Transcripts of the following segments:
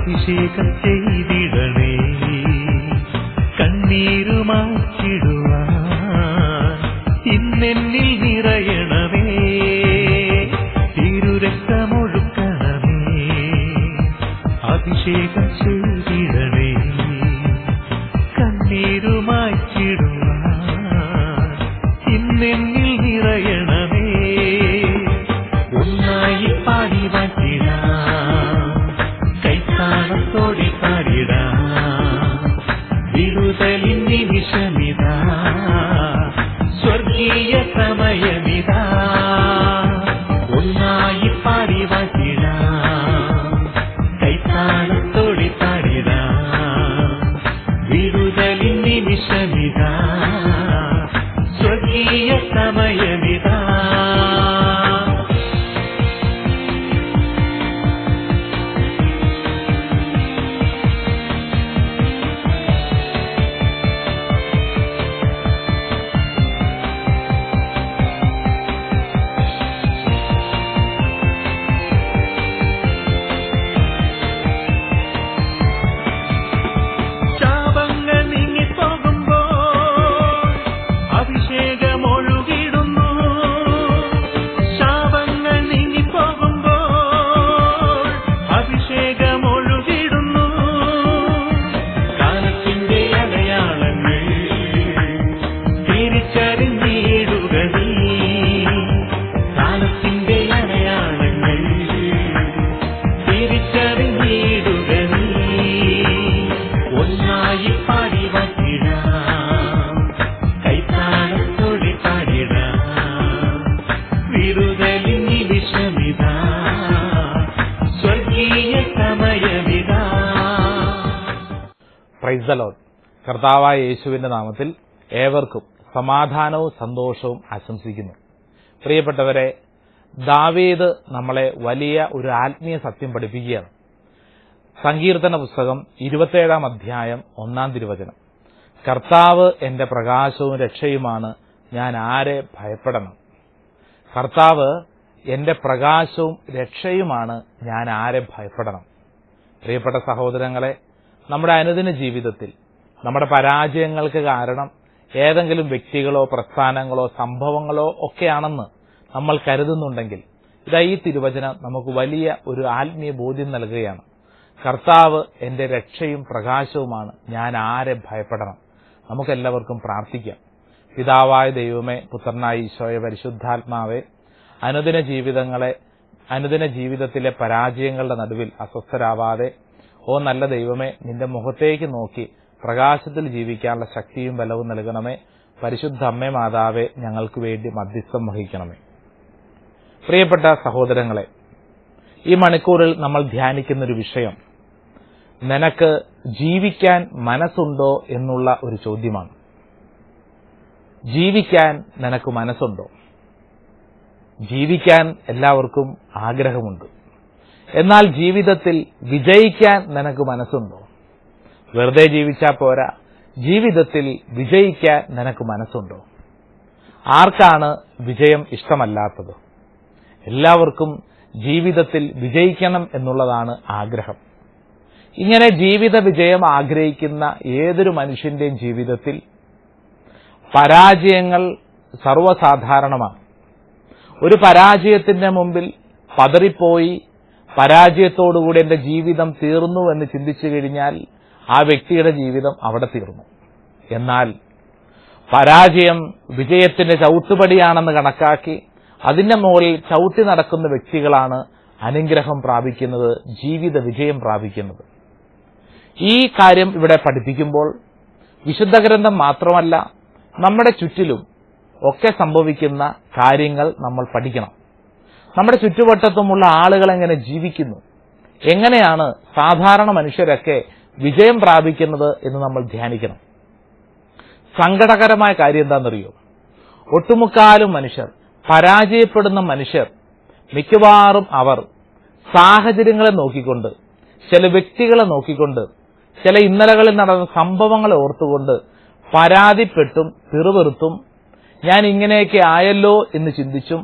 അഭിഷേകം ചെയ്തിടണേ, കണ്ണീരുമാക്കിടുവാൻ ഇന്നെന്നിൽ നിറയണമേ, തിരുരക്തമൊഴുക്കണമേ. അഭിഷേകം ചെയ്തിടണേ, കണ്ണീരുമാക്കിടുവാൻ ഇന്നെന്നിൽ നിറയണമേ. ഒന്നായി പാടി മാറ്റിടാം, കൈത്താളത്തോടെ പാടിടാം, വിടുതലിൻ നിമിഷമിതാ, സ്വർഗീയ സമയമിതാ. ഒന്നായി പാടി മാറ്റിടാം, കൈത്താളത്തോടെ പാടിടാം, വിടുതലിൻ നിമിഷമിതാ, സ്വർഗീയ സമയമിതാ. Praise the Lord. കർത്താവായ യേശുവിന്റെ നാമത്തിൽ ഏവർക്കും സമാധാനവും സന്തോഷവും ആശംസിക്കുന്നു. പ്രിയപ്പെട്ടവരെ, ദാവീദ് നമ്മളെ വലിയ ഒരു ആത്മീയ സത്യം പഠിപ്പിക്കുകയാണ്. സങ്കീർത്തന പുസ്തകം 27 അധ്യായം 1 തിരുവചനം, കർത്താവ് എന്റെ പ്രകാശവും രക്ഷയുമാണ്, ഞാൻ ആരെ ഭയപ്പെടണം. കർത്താവ് എന്റെ പ്രകാശവും രക്ഷയുമാണ്, ഞാൻ ആരെ ഭയപ്പെടണം. പ്രിയപ്പെട്ട സഹോദരങ്ങളെ, നമ്മുടെ അനുദിന ജീവിതത്തിൽ നമ്മുടെ പരാജയങ്ങൾക്ക് കാരണം ഏതെങ്കിലും വ്യക്തികളോ പ്രസ്ഥാനങ്ങളോ സംഭവങ്ങളോ ഒക്കെയാണെന്ന് നമ്മൾ കരുതുന്നുണ്ടെങ്കിൽ ഇതാ ഈ തിരുവചനം നമുക്ക് വലിയ ഒരു ആത്മീയ ബോധ്യം നൽകുകയാണ്. കർത്താവ് എന്റെ രക്ഷയും പ്രകാശവുമാണ്, ഞാൻ ആരെ ഭയപ്പെടണം. നമുക്കെല്ലാവർക്കും പ്രാർത്ഥിക്കാം. പിതാവായ ദൈവമേ, പുത്രനായ ഈശോയെ, പരിശുദ്ധാത്മാവേ, അനുദിന ജീവിതത്തിലെ പരാജയങ്ങളുടെ നടുവിൽ അസ്വസ്ഥരാവാതെ, ഓ നല്ല ദൈവമേ, നിന്റെ മുഖത്തേക്ക് നോക്കി പ്രകാശത്തിൽ ജീവിക്കാനുള്ള ശക്തിയും ബലവും നൽകണമേ. പരിശുദ്ധ അമ്മേ മാതാവേ, ഞങ്ങൾക്ക് വേണ്ടി മധ്യസ്ഥം വഹിക്കണമേ. പ്രിയപ്പെട്ട സഹോദരങ്ങളെ, ഈ മണിക്കൂറിൽ നമ്മൾ ധ്യാനിക്കുന്നൊരു വിഷയം നിനക്ക് ജീവിക്കാൻ മനസ്സുണ്ടോ എന്നുള്ള ഒരു ചോദ്യമാണ്. ജീവിക്കാൻ നിനക്ക് മനസ്സുണ്ടോ? ജീവിക്കാൻ എല്ലാവർക്കും ആഗ്രഹമുണ്ട്. എന്നാൽ ജീവിതത്തിൽ വിജയിക്കാൻ നിനക്ക് മനസ്സുണ്ടോ? വെറുതെ ജീവിച്ചാൽ പോരാ, ജീവിതത്തിൽ വിജയിക്കാൻ നിനക്ക് മനസ്സുണ്ടോ? ആർക്കാണ് വിജയം ഇഷ്ടമല്ലാത്തത്? എല്ലാവർക്കും ജീവിതത്തിൽ വിജയിക്കണം എന്നുള്ളതാണ് ആഗ്രഹം. ഇങ്ങനെ ജീവിത വിജയം ആഗ്രഹിക്കുന്ന ഏതൊരു മനുഷ്യന്റെയും ജീവിതത്തിൽ പരാജയങ്ങൾ സർവ്വസാധാരണമാണ്. ഒരു പരാജയത്തിന്റെ മുമ്പിൽ പതറിപ്പോയി പരാജയത്തോടുകൂടി എന്റെ ജീവിതം തീർന്നു എന്ന് ചിന്തിച്ചു കഴിഞ്ഞാൽ ആ വ്യക്തിയുടെ ജീവിതം അവിടെ തീർന്നു. എന്നാൽ പരാജയം വിജയത്തിന്റെ ചവിട്ടുപടിയാണെന്ന് കണക്കാക്കി അതിന്റെ മുകളിൽ ചവിട്ടി നടക്കുന്ന വ്യക്തികളാണ് അനുഗ്രഹം പ്രാപിക്കുന്നത്, ജീവിത വിജയം പ്രാപിക്കുന്നത്. ഈ കാര്യം ഇവിടെ പഠിപ്പിക്കുമ്പോൾ വിശുദ്ധ ഗ്രന്ഥം മാത്രമല്ല, നമ്മുടെ ചുറ്റിലും ഒക്കെ സംഭവിക്കുന്ന കാര്യങ്ങൾ നമ്മൾ പഠിക്കണം. നമ്മുടെ ചുറ്റുവട്ടത്തുമുള്ള ആളുകൾ എങ്ങനെ ജീവിക്കുന്നു, എങ്ങനെയാണ് സാധാരണ മനുഷ്യരൊക്കെ വിജയം പ്രാപിക്കുന്നത് എന്ന് നമ്മൾ ധ്യാനിക്കണം. സങ്കടകരമായ കാര്യം എന്താണെന്നറിയോ? ഒട്ടുമുക്കാലും മനുഷ്യർ, പരാജയപ്പെടുന്ന മനുഷ്യർ മിക്കവാറും അവർ സാഹചര്യങ്ങളെ നോക്കിക്കൊണ്ട്, ചില വ്യക്തികളെ നോക്കിക്കൊണ്ട്, ചില ഇന്നലകളിൽ നടന്ന സംഭവങ്ങളെ ഓർത്തുകൊണ്ട് പരാതിപ്പെട്ടും പിറുപിറുത്തും ഞാൻ ഇങ്ങനെയൊക്കെ ആയല്ലോ എന്ന് ചിന്തിച്ചും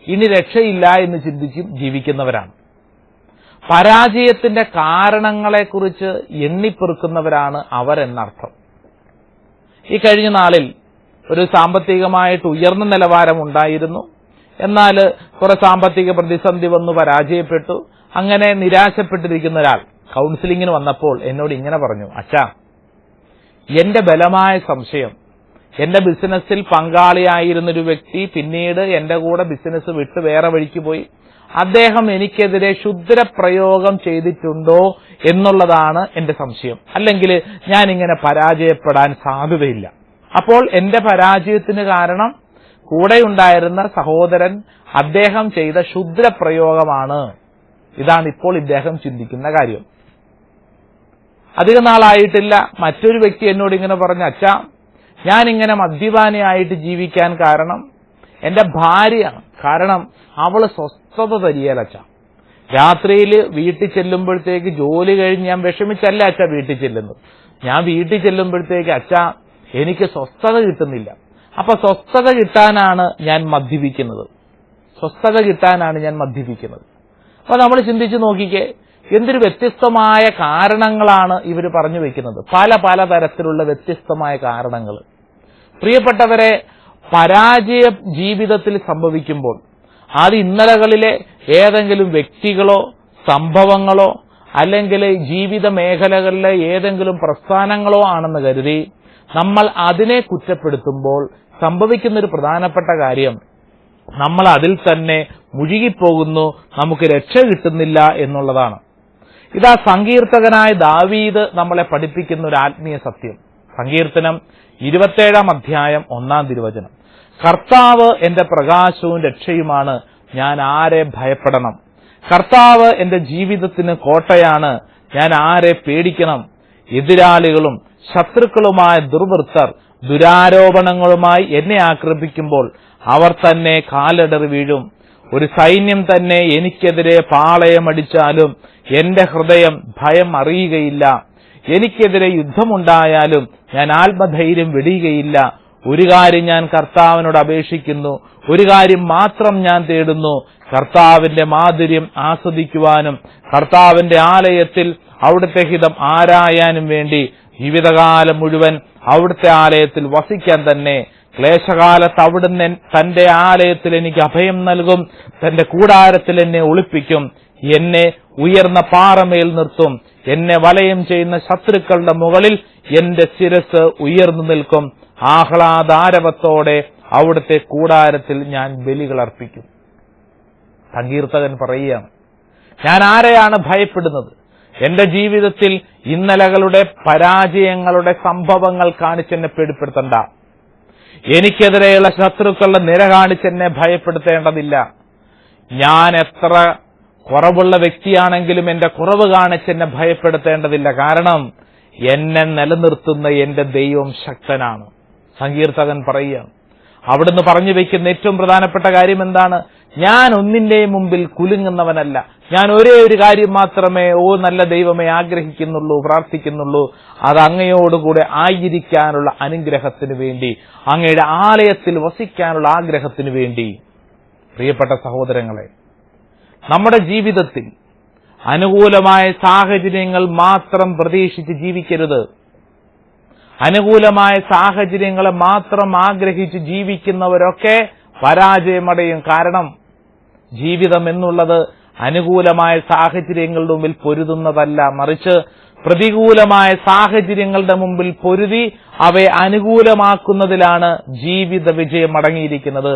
ഇനി രക്ഷയില്ല എന്ന് ചിന്തിച്ചും ജീവിക്കുന്നവരാണ്. പരാജയത്തിന്റെ കാരണങ്ങളെക്കുറിച്ച് എണ്ണിപ്പെറുക്കുന്നവരാണ് അവരെന്നർത്ഥം. ഈ കഴിഞ്ഞ നാളിൽ ഒരു സാമ്പത്തികമായിട്ട് ഉയർന്ന നിലവാരം ഉണ്ടായിരുന്നു. എന്നാൽ കുറെ സാമ്പത്തിക പ്രതിസന്ധി വന്നു, പരാജയപ്പെട്ടു. അങ്ങനെ നിരാശപ്പെട്ടിരിക്കുന്ന ഒരാൾ കൗൺസിലിങ്ങിന് വന്നപ്പോൾ എന്നോട് ഇങ്ങനെ പറഞ്ഞു, അച്ഛാ, എന്റെ ബലമായ സംശയം, എന്റെ ബിസിനസ്സിൽ പങ്കാളിയായിരുന്നൊരു വ്യക്തി പിന്നീട് എന്റെ കൂടെ ബിസിനസ് വിട്ട് വേറെ വഴിക്ക് പോയി. അദ്ദേഹം എനിക്കെതിരെ ക്ഷുദ്രപ്രയോഗം ചെയ്തിട്ടുണ്ടോ എന്നുള്ളതാണ് എന്റെ സംശയം. അല്ലെങ്കിൽ ഞാൻ ഇങ്ങനെ പരാജയപ്പെടാൻ സാധ്യതയില്ല. അപ്പോൾ എന്റെ പരാജയത്തിന് കാരണം കൂടെയുണ്ടായിരുന്ന സഹോദരൻ അദ്ദേഹം ചെയ്ത ക്ഷുദ്രപ്രയോഗമാണ്. ഇതാണ് ഇപ്പോൾ ഇദ്ദേഹം ചിന്തിക്കുന്ന കാര്യം. അധിക നാളായിട്ടില്ല, മറ്റൊരു വ്യക്തി എന്നോട് ഇങ്ങനെ പറഞ്ഞു, അച്ഛാ, ഞാനിങ്ങനെ മദ്യപാനിയായിട്ട് ജീവിക്കാൻ കാരണം എന്റെ ഭാര്യയാണ്. കാരണം അവള് സ്വസ്ഥത തരികയില്ല അച്ഛാ. രാത്രിയിൽ വീട്ടിൽ ചെല്ലുമ്പോഴത്തേക്ക് ജോലി കഴിഞ്ഞ് ഞാൻ വിഷമിച്ചല്ല അച്ഛാ വീട്ടിൽ ചെല്ലുന്നത്. ഞാൻ വീട്ടിൽ ചെല്ലുമ്പോഴത്തേക്ക് അച്ഛാ എനിക്ക് സ്വസ്ഥത കിട്ടുന്നില്ല. അപ്പൊ സ്വസ്ഥത കിട്ടാനാണ് ഞാൻ മദ്യപിക്കുന്നത്. അപ്പൊ നമ്മൾ ചിന്തിച്ചു നോക്കിക്കേ, എന്തൊരു വ്യത്യസ്തമായ കാരണങ്ങളാണ് ഇവർ പറഞ്ഞു വെക്കുന്നത്. പല തരത്തിലുള്ള വ്യത്യസ്തമായ കാരണങ്ങൾ. പ്രിയപ്പെട്ടവരെ, പരാജയ ജീവിതത്തിൽ സംഭവിക്കുമ്പോൾ അത് ഇന്നലകളിലെ ഏതെങ്കിലും വ്യക്തികളോ സംഭവങ്ങളോ അല്ലെങ്കിൽ ജീവിത മേഖലകളിലെ ഏതെങ്കിലും പ്രസ്ഥാനങ്ങളോ ആണെന്ന് കരുതി നമ്മൾ അതിനെ കുറ്റപ്പെടുത്തുമ്പോൾ സംഭവിക്കുന്നൊരു പ്രധാനപ്പെട്ട കാര്യം, നമ്മൾ അതിൽ തന്നെ മുഴുകിപ്പോകുന്നു, നമുക്ക് രക്ഷ കിട്ടുന്നില്ല എന്നുള്ളതാണ്. ഇതാ സങ്കീർത്തകനായ ദാവീദ് നമ്മളെ പഠിപ്പിക്കുന്ന ഒരു ആത്മീയ സത്യം. സങ്കീർത്തനം 27 അധ്യായം 1 തിരുവചനം. കർത്താവ് എന്റെ പ്രകാശവും രക്ഷയുമാണ്, ഞാൻ ആരെ ഭയപ്പെടണം. കർത്താവ് എന്റെ ജീവിതത്തിന് കോട്ടയാണ്, ഞാൻ ആരെ പേടിക്കണം. എതിരാളികളും ശത്രുക്കളുമായ ദുർവൃത്തർ ദുരാരോപണങ്ങളുമായി എന്നെ ആക്രമിക്കുമ്പോൾ അവർ തന്നെ കാലിടറി വീഴും. ഒരു സൈന്യം തന്നെ എനിക്കെതിരെ പാളയമടിച്ചാലും എന്റെ ഹൃദയം ഭയം അറിയുകയില്ല. എനിക്കെതിരെ യുദ്ധമുണ്ടായാലും ഞാൻ ആത്മധൈര്യം വെടിയുകയില്ല. ഒരു കാര്യം ഞാൻ കർത്താവിനോട് അപേക്ഷിക്കുന്നു, ഒരു കാര്യം മാത്രം ഞാൻ തേടുന്നു, കർത്താവിന്റെ മാധുര്യം ആസ്വദിക്കുവാനും കർത്താവിന്റെ ആലയത്തിൽ അവിടുത്തെ ഹിതം ആരായാനും വേണ്ടി ജീവിതകാലം മുഴുവൻ അവിടുത്തെ ആലയത്തിൽ വസിക്കാൻ തന്നെ. ക്ലേശകാലത്ത് അവിടുന്ന് തന്റെ ആലയത്തിൽ എനിക്ക് അഭയം നൽകും, തന്റെ കൂടാരത്തിൽ എന്നെ ഒളിപ്പിക്കും, എന്നെ ഉയർന്ന പാറമേൽ നിർത്തും. എന്നെ വലയം ചെയ്യുന്ന ശത്രുക്കളുടെ മുകളിൽ എന്റെ ശിരസ് ഉയർന്നു നിൽക്കും. ആഹ്ലാദാരവത്തോടെ അവിടുത്തെ കൂടാരത്തിൽ ഞാൻ ബലികൾ അർപ്പിക്കും. സങ്കീർത്തകൻ പറയുകയാണ്, ഞാൻ ആരെയാണ് ഭയപ്പെടുന്നത്? എന്റെ ജീവിതത്തിൽ ഇന്നലകളുടെ പരാജയങ്ങളുടെ സംഭവങ്ങൾ കാണിച്ചെന്നെ പേടിപ്പെടുത്തണ്ട. എനിക്കെതിരെയുള്ള ശത്രുക്കളുടെ നിര കാണിച്ചെന്നെ ഭയപ്പെടുത്തേണ്ടതില്ല. ഞാൻ എത്ര കുറവുള്ള വ്യക്തിയാണെങ്കിലും എന്റെ കുറവ് കാണിച്ചെന്നെ ഭയപ്പെടുത്തേണ്ടതില്ല. കാരണം എന്നെ നിലനിർത്തുന്ന എന്റെ ദൈവം ശക്തനാണ്. സങ്കീർത്തകൻ പറയുകയാണ്. അവിടുന്ന് പറഞ്ഞു വെക്കുന്ന ഏറ്റവും പ്രധാനപ്പെട്ട കാര്യം എന്താണ്? ഞാൻ ഒന്നിന്റെയും മുമ്പിൽ കുലുങ്ങുന്നവനല്ല. ഞാൻ ഒരേ ഒരു കാര്യം മാത്രമേ നല്ല ദൈവമേ ആഗ്രഹിക്കുന്നുള്ളൂ, പ്രാർത്ഥിക്കുന്നുള്ളൂ. അത് അങ്ങയോടുകൂടെ ആയിരിക്കാനുള്ള അനുഗ്രഹത്തിന് വേണ്ടി, അങ്ങയുടെ ആലയത്തിൽ വസിക്കാനുള്ള ആഗ്രഹത്തിന് വേണ്ടി. പ്രിയപ്പെട്ട സഹോദരങ്ങളെ, നമ്മുടെ ജീവിതത്തിൽ അനുകൂലമായ സാഹചര്യങ്ങൾ മാത്രം പ്രതീക്ഷിച്ച് ജീവിക്കരുത്. അനുകൂലമായ സാഹചര്യങ്ങളെ മാത്രം ആഗ്രഹിച്ച് ജീവിക്കുന്നവരൊക്കെ പരാജയമടയും. കാരണം ജീവിതം എന്നുള്ളത് അനുകൂലമായ സാഹചര്യങ്ങളുടെ മുമ്പിൽ പൊരുതുന്നതല്ല, മറിച്ച് പ്രതികൂലമായ സാഹചര്യങ്ങളുടെ മുമ്പിൽ പൊരുതി അവയെ അനുകൂലമാക്കുന്നതിലാണ് ജീവിത വിജയം അടങ്ങിയിരിക്കുന്നത്.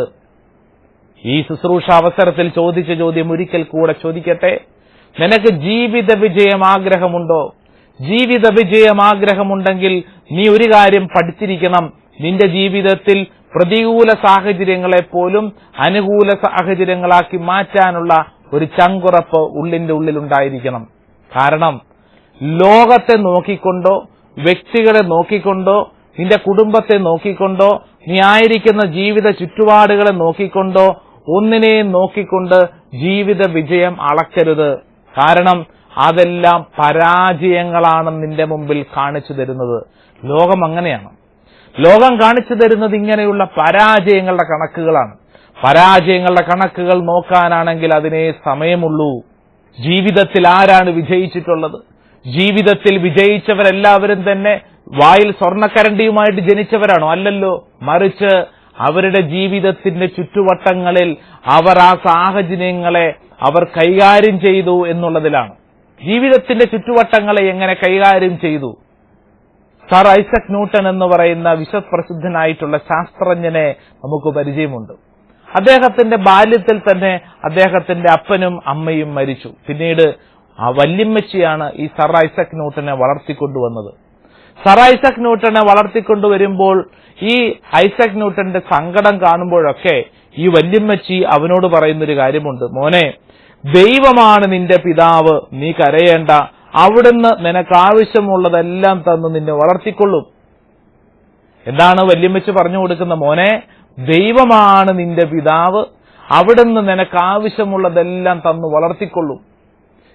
ഈ ശുശ്രൂഷ അവസരത്തിൽ ചോദിച്ച ചോദ്യം ഒരിക്കൽ കൂടെ ചോദിക്കട്ടെ. നിനക്ക് ജീവിത വിജയം ആഗ്രഹമുണ്ടോ? ജീവിത വിജയം ആഗ്രഹമുണ്ടെങ്കിൽ നീ ഒരു കാര്യം പഠിച്ചിരിക്കണം. നിന്റെ ജീവിതത്തിൽ പ്രതികൂല സാഹചര്യങ്ങളെ പോലും അനുകൂല സാഹചര്യങ്ങളാക്കി മാറ്റാനുള്ള ഒരു ചങ്കുറപ്പ് ഉള്ളിന്റെ ഉള്ളിലുണ്ടായിരിക്കണം. കാരണം ലോകത്തെ നോക്കിക്കൊണ്ടോ വ്യക്തികളെ നോക്കിക്കൊണ്ടോ നിന്റെ കുടുംബത്തെ നോക്കിക്കൊണ്ടോ നീ ആയിരിക്കുന്ന ജീവിത ചുറ്റുപാടുകളെ നോക്കിക്കൊണ്ടോ ഒന്നിനെയും നോക്കിക്കൊണ്ട് ജീവിത വിജയം അളക്കരുത്. കാരണം അതെല്ലാം പരാജയങ്ങളാണ് നിന്റെ മുമ്പിൽ കാണിച്ചു തരുന്നത്. ലോകം അങ്ങനെയാണ്. ലോകം കാണിച്ചു തരുന്നത് ഇങ്ങനെയുള്ള പരാജയങ്ങളുടെ കണക്കുകളാണ്. പരാജയങ്ങളുടെ കണക്കുകൾ നോക്കാനാണെങ്കിൽ അതിനേ സമയമുള്ളൂ. ജീവിതത്തിൽ ആരാണ് വിജയിച്ചിട്ടുള്ളത്? ജീവിതത്തിൽ വിജയിച്ചവരെല്ലാവരും തന്നെ വായിൽ സ്വർണ്ണക്കരണ്ടിയുമായിട്ട് ജനിച്ചവരാണോ? അല്ലല്ലോ. മറിച്ച് അവരുടെ ജീവിതത്തിന്റെ ചുറ്റുവട്ടങ്ങളിൽ അവർ ആ സാഹചര്യങ്ങളെ അവർ കൈകാര്യം ചെയ്തു എന്നുള്ളതിലാണ്. ജീവിതത്തിന്റെ ചുറ്റുവട്ടങ്ങളെ എങ്ങനെ കൈകാര്യം ചെയ്തു? സർ ഐസക് ന്യൂട്ടൺ എന്ന് പറയുന്ന വിശ്വപ്രസിദ്ധനായിട്ടുള്ള ശാസ്ത്രജ്ഞനെ നമുക്ക് പരിചയമുണ്ട്. അദ്ദേഹത്തിന്റെ ബാല്യത്തിൽ തന്നെ അദ്ദേഹത്തിന്റെ അപ്പനും അമ്മയും മരിച്ചു. പിന്നീട് ആ വല്യമ്മച്ചിയാണ് ഈ സർ ഐസക് ന്യൂട്ടനെ വളർത്തിക്കൊണ്ടുവന്നത്. സർ ഐസക് ന്യൂട്ടനെ വളർത്തിക്കൊണ്ടുവരുമ്പോൾ ഈ ഐസക് ന്യൂട്ടന്റെ സങ്കടം കാണുമ്പോഴൊക്കെ ഈ വല്യമ്മച്ചി അവനോട് പറയുന്നൊരു കാര്യമുണ്ട്. മോനെ, ദൈവമാണ് നിന്റെ പിതാവ്, നീ കരയേണ്ട, അവിടുന്ന് നിനക്കാവശ്യമുള്ളതെല്ലാം തന്ന് നിന്നെ വളർത്തിക്കൊള്ളും. എന്താണ് വല്യമ്മച്ചി പറഞ്ഞു കൊടുക്കുന്ന? മോനെ, ദൈവമാണ് നിന്റെ പിതാവ്, അവിടുന്ന് നിനക്കാവശ്യമുള്ളതെല്ലാം തന്നു വളർത്തിക്കൊള്ളും.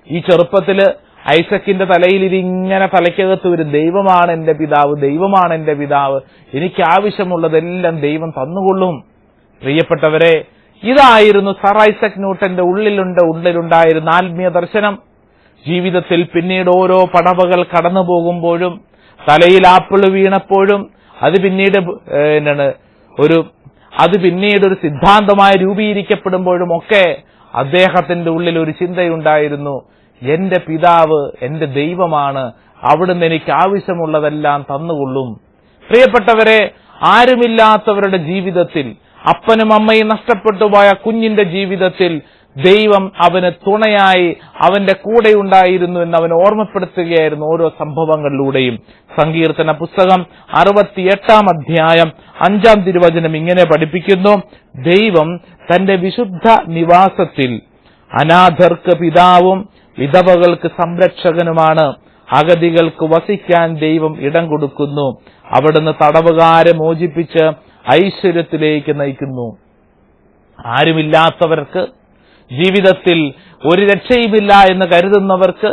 ഈ ചെറുപ്പത്തില് ഐസക്കിന്റെ തലയിൽ ഇതിങ്ങനെ തലയ്ക്കകത്ത് വരും. ദൈവമാണ് എന്റെ പിതാവ്, ദൈവമാണ് എന്റെ പിതാവ്, എനിക്ക് ആവശ്യമുള്ളതെല്ലാം ദൈവം തന്നുകൊള്ളും. പ്രിയപ്പെട്ടവരെ, ഇതായിരുന്നു സർ ഐസക് ന്യൂട്ടന്റെ ഉള്ളിലുണ്ടായിരുന്ന ആത്മീയ ദർശനം. ജീവിതത്തിൽ പിന്നീട് ഓരോ പടവകൾ കടന്നു പോകുമ്പോഴും, തലയിൽ ആപ്പിൾ വീണപ്പോഴും, അത് പിന്നീട് ഒരു സിദ്ധാന്തമായി രൂപീകരിക്കപ്പെടുമ്പോഴും ഒക്കെ അദ്ദേഹത്തിന്റെ ഉള്ളിൽ ഒരു ചിന്തയുണ്ടായിരുന്നു. എന്റെ പിതാവ് എന്റെ ദൈവമാണ്, അവിടുന്ന് എനിക്ക് ആവശ്യമുള്ളതെല്ലാം തന്നുകൊള്ളും. പ്രിയപ്പെട്ടവരെ, ആരുമില്ലാത്തവരുടെ ജീവിതത്തിൽ, അപ്പനും അമ്മയും നഷ്ടപ്പെട്ടുപോയ കുഞ്ഞിന്റെ ജീവിതത്തിൽ ദൈവം അവന് തുണയായി അവന്റെ കൂടെയുണ്ടായിരുന്നു എന്ന് അവൻ ഓർമ്മപ്പെടുത്തുകയായിരുന്നു ഓരോ സംഭവങ്ങളിലൂടെയും. സങ്കീർത്തന പുസ്തകം 68 അധ്യായം 5 തിരുവചനം ഇങ്ങനെ പഠിപ്പിക്കുന്നു: ദൈവം തന്റെ വിശുദ്ധ നിവാസത്തിൽ അനാഥർക്ക് പിതാവും വിധവകൾക്ക് സംരക്ഷകനുമാണ്. അഗതികൾക്ക് വസിക്കാൻ ദൈവം ഇടം കൊടുക്കുന്നു. അവിടുന്ന് തടവുകാരെ മോചിപ്പിച്ച് ഐശ്വര്യത്തിലേക്ക് നയിക്കുന്നു. ആരുമില്ലാത്തവർക്ക്, ജീവിതത്തിൽ ഒരു രക്ഷയുമില്ല എന്ന് കരുതുന്നവർക്ക്,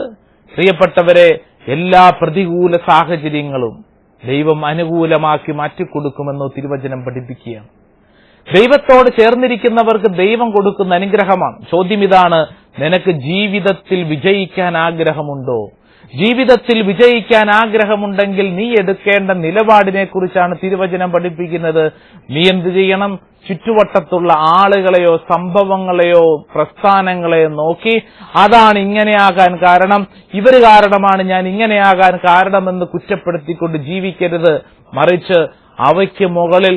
പ്രിയപ്പെട്ടവരെ, എല്ലാ പ്രതികൂല സാഹചര്യങ്ങളും ദൈവം അനുകൂലമാക്കി മാറ്റിക്കൊടുക്കുമെന്ന് തിരുവചനം പഠിപ്പിക്കുകയാണ്. ദൈവത്തോട് ചേർന്നിരിക്കുന്നവർക്ക് ദൈവം കൊടുക്കുന്ന അനുഗ്രഹമാണ്. ചോദ്യം ഇതാണ്: നിനക്ക് ജീവിതത്തിൽ വിജയിക്കാൻ ആഗ്രഹമുണ്ടോ? ജീവിതത്തിൽ വിജയിക്കാൻ ആഗ്രഹമുണ്ടെങ്കിൽ നീ എടുക്കേണ്ട നിലപാടിനെ കുറിച്ചാണ് തിരുവചനം പഠിപ്പിക്കുന്നത്. നീ എന്ത് ചെയ്യണം? ചുറ്റുവട്ടത്തുള്ള ആളുകളെയോ സംഭവങ്ങളെയോ പ്രസ്ഥാനങ്ങളെയോ നോക്കി അതാണ് ഇങ്ങനെയാകാൻ കാരണം, ഇവര് കാരണമാണ് ഞാൻ ഇങ്ങനെയാകാൻ കാരണമെന്ന് കുറ്റപ്പെടുത്തിക്കൊണ്ട് ജീവിക്കരുത്. മറിച്ച് അവയ്ക്ക് മുകളിൽ